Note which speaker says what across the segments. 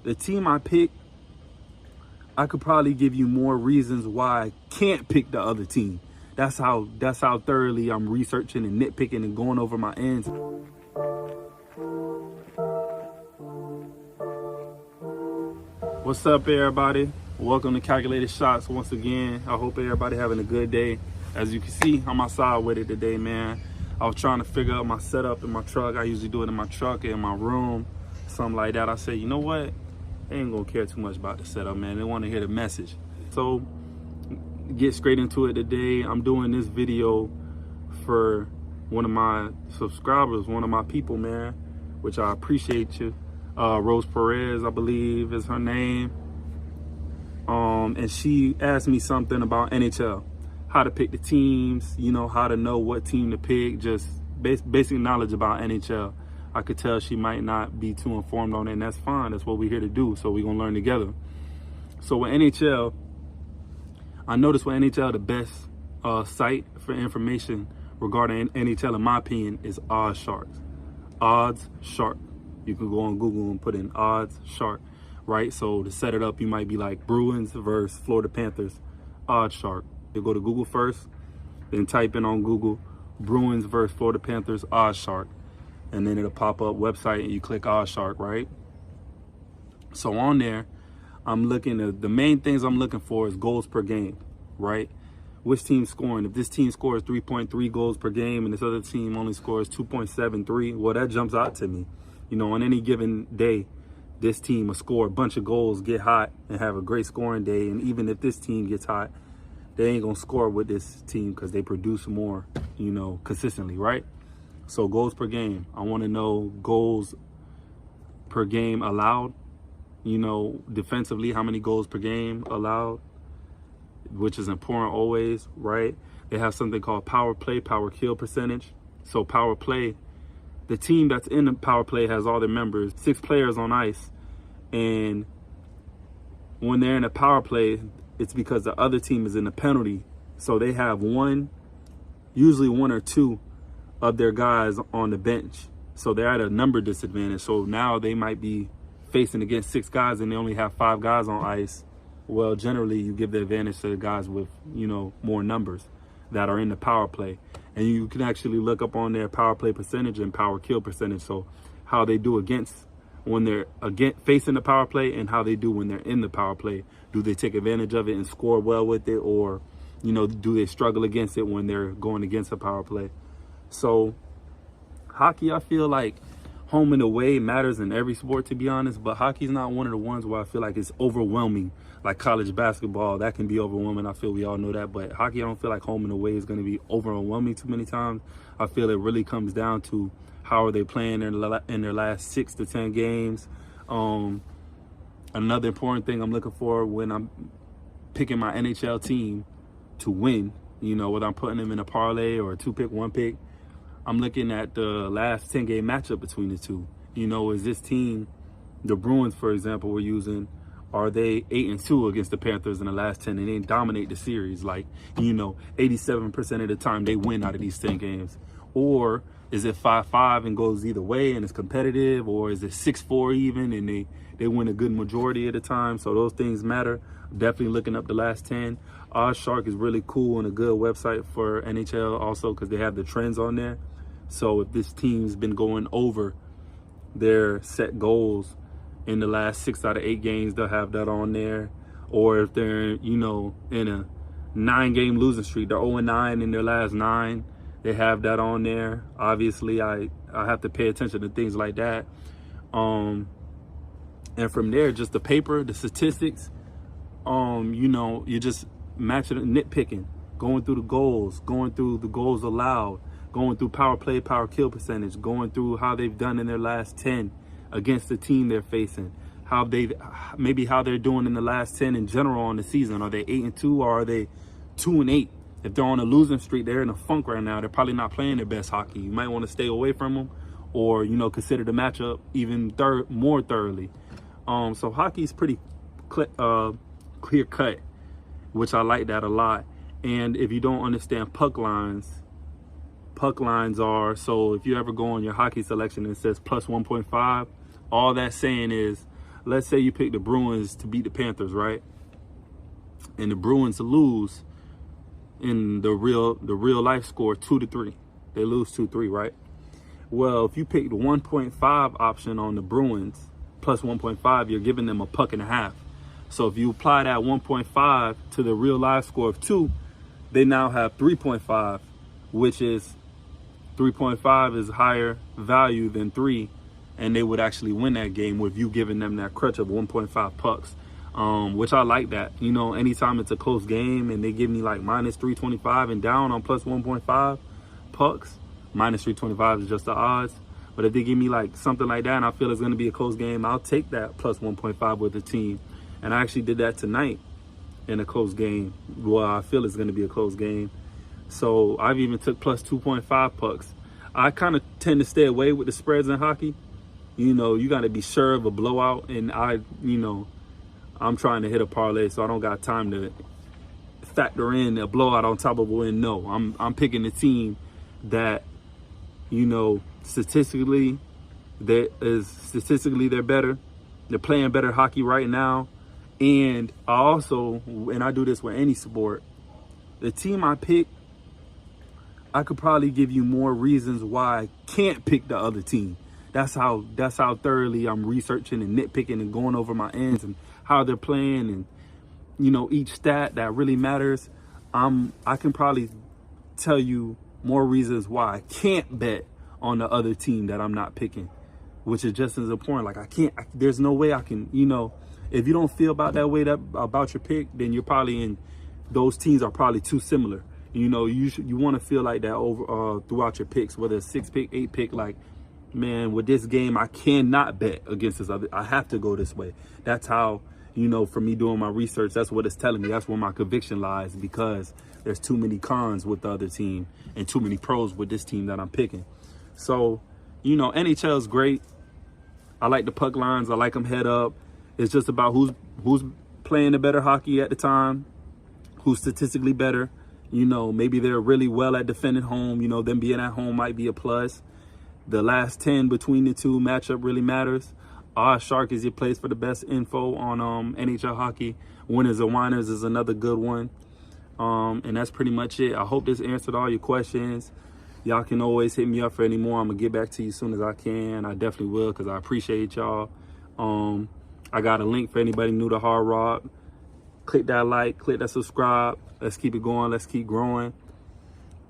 Speaker 1: the team I pick, I could probably give you more reasons why I can't pick the other team. That's how thoroughly I'm researching and nitpicking and going over my ends. What's up, everybody? Welcome to Calculated Shots once again. I hope everybody having a good day. As you can see, I'm outside with it today, man. I was trying to figure out my setup in my truck. I usually do it in my truck, in my room, something like that. I said, you know what? They ain't gonna care too much about the setup, man. They want to hear the message. So get straight into it today. I'm doing this video for one of my subscribers, one of my people, man, which I appreciate you. Rose Perez, I believe is her name. And she asked me something about NHL, how to pick the teams, you know, how to know what team to pick, just basic knowledge about NHL. I could tell she might not be too informed on it, and that's fine. That's what we're here to do. So we're going to learn together. So with NHL, I noticed with NHL, the best site for information regarding NHL, in my opinion, is Odds Shark. Odds Shark. You can go on Google and put in Odds Shark, right? So to set it up, you might be like Bruins versus Florida Panthers, Odds Shark. You go to Google first, then type in on Google Bruins versus Florida Panthers, Odds Shark. And then it'll pop up website and you click Odds Shark, right? So on there, I'm looking at the main things I'm looking for is goals per game, right? Which team's scoring? If this team scores 3.3 goals per game and this other team only scores 2.73, well, that jumps out to me. You know, on any given day, this team will score a bunch of goals, get hot, and have a great scoring day. And even if this team gets hot, they ain't gonna score with this team because they produce more, you know, consistently, right? So goals per game. I want to know goals per game allowed. You know, defensively, how many goals per game allowed, which is important always, right? They have something called power play, power kill percentage. So power play, the team that's in the power play has all their members, 6 players on ice. And when they're in a power play, it's because the other team is in a penalty. So they have usually one or two of their guys on the bench. So they're at a number disadvantage. So now they might be facing against 6 guys and they only have 5 guys on ice. Well, generally you give the advantage to the guys with, you know, more numbers that are in the power play. And you can actually look up on their power play percentage and power kill percentage. So how they do when they're facing the power play and how they do when they're in the power play. Do they take advantage of it and score well with it? Or, you know, do they struggle against it when they're going against a power play? So hockey, I feel like home and away matters in every sport, to be honest, but hockey's not one of the ones where I feel like it's overwhelming. Like college basketball, that can be overwhelming. I feel we all know that, but hockey, I don't feel like home and away is going to be overwhelming too many times. I feel it really comes down to how are they playing in their last 6 to 10 games. Another important thing I'm looking for when I'm picking my NHL team to win, you know, whether I'm putting them in a parlay or a 2-pick, 1-pick, I'm looking at the last 10-game matchup between the two. You know, is this team, the Bruins, for example, we're using, are they 8-2 against the Panthers in the last 10 and they dominate the series? Like, you know, 87% of the time they win out of these 10 games. Or is it 5-5 and goes either way and it's competitive? Or is it 6-4 even and they win a good majority of the time? So those things matter. Definitely looking up the last 10. Odds Shark is really cool and a good website for NHL also because they have the trends on there. So if this team's been going over their set goals in the last 6 out of 8 games, they'll have that on there. Or if they're, you know, in a 9-game losing streak, they're 0-9 in their last 9, they have that on there. Obviously, I have to pay attention to things like that. And from there, just the paper, the statistics, you know, you just matching, nitpicking, going through the goals allowed, going through power play, power kill percentage, going through how they've done in their last 10 against the team they're facing, how they're doing in the last 10 in general on the season. Are they 8-2 or are they 2-8? If they're on a losing streak, they're in a funk right now. They're probably not playing their best hockey. You might want to stay away from them or, you know, consider the matchup even more thoroughly. So hockey's pretty clear cut, which I like that a lot. And if you don't understand puck lines are, so if you ever go on your hockey selection and it says plus 1.5, all that's saying is let's say you pick the Bruins to beat the Panthers, right? And the Bruins lose in the real life score 2-3. They lose 2-3, right? Well, if you pick the 1.5 option on the Bruins plus 1.5, you're giving them a puck and a half. So if you apply that 1.5 to the real life score of 2, they now have 3.5, which is 3.5 is higher value than 3, and they would actually win that game with you giving them that crutch of 1.5 pucks, which I like that. You know, anytime it's a close game and they give me like minus 325 and down on plus 1.5 pucks, minus 325 is just the odds. But if they give me like something like that and I feel it's going to be a close game, I'll take that plus 1.5 with the team. And I actually did that tonight in a close game. Well, I feel it's going to be a close game. So I've even took plus 2.5 pucks. I kind of tend to stay away with the spreads in hockey. You know, you got to be sure of a blowout. And I'm trying to hit a parlay, so I don't got time to factor in a blowout on top of a win. No, I'm picking a team that, you know, statistically they're better. They're playing better hockey right now. And I do this with any sport, the team I pick, I could probably give you more reasons why I can't pick the other team. That's how thoroughly I'm researching and nitpicking and going over my ends and how they're playing, and, you know, each stat that really matters. I can probably tell you more reasons why I can't bet on the other team that I'm not picking, which is just as important. Like there's no way I can, you know, if you don't feel about that way about your pick, then you're probably those teams are probably too similar. You know, you want to feel like that over throughout your picks, whether it's 6 pick, 8 pick, like, man, with this game, I cannot bet against this other. I have to go this way. That's how, you know, for me doing my research, that's what it's telling me. That's where my conviction lies, because there's too many cons with the other team and too many pros with this team that I'm picking. So, you know, NHL is great. I like the puck lines. I like them head up. It's just about who's playing the better hockey at the time, who's statistically better. You know, maybe they're really well at defending home. You know, them being at home might be a plus. The last 10 between the two matchup really matters. Shark is your place for the best info on NHL hockey. Winners and whiners is another good one. And that's pretty much it. I hope this answered all your questions. Y'all can always hit me up for any more. I'm going to get back to you as soon as I can. I definitely will, because I appreciate y'all. I got a link for anybody new to Hard Rock. Click that like, click that subscribe. Let's keep it going. Let's keep growing.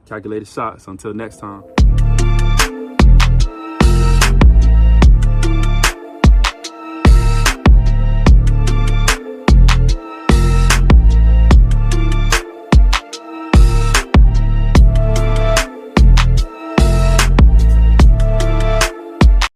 Speaker 1: Calculated shots. Until next time.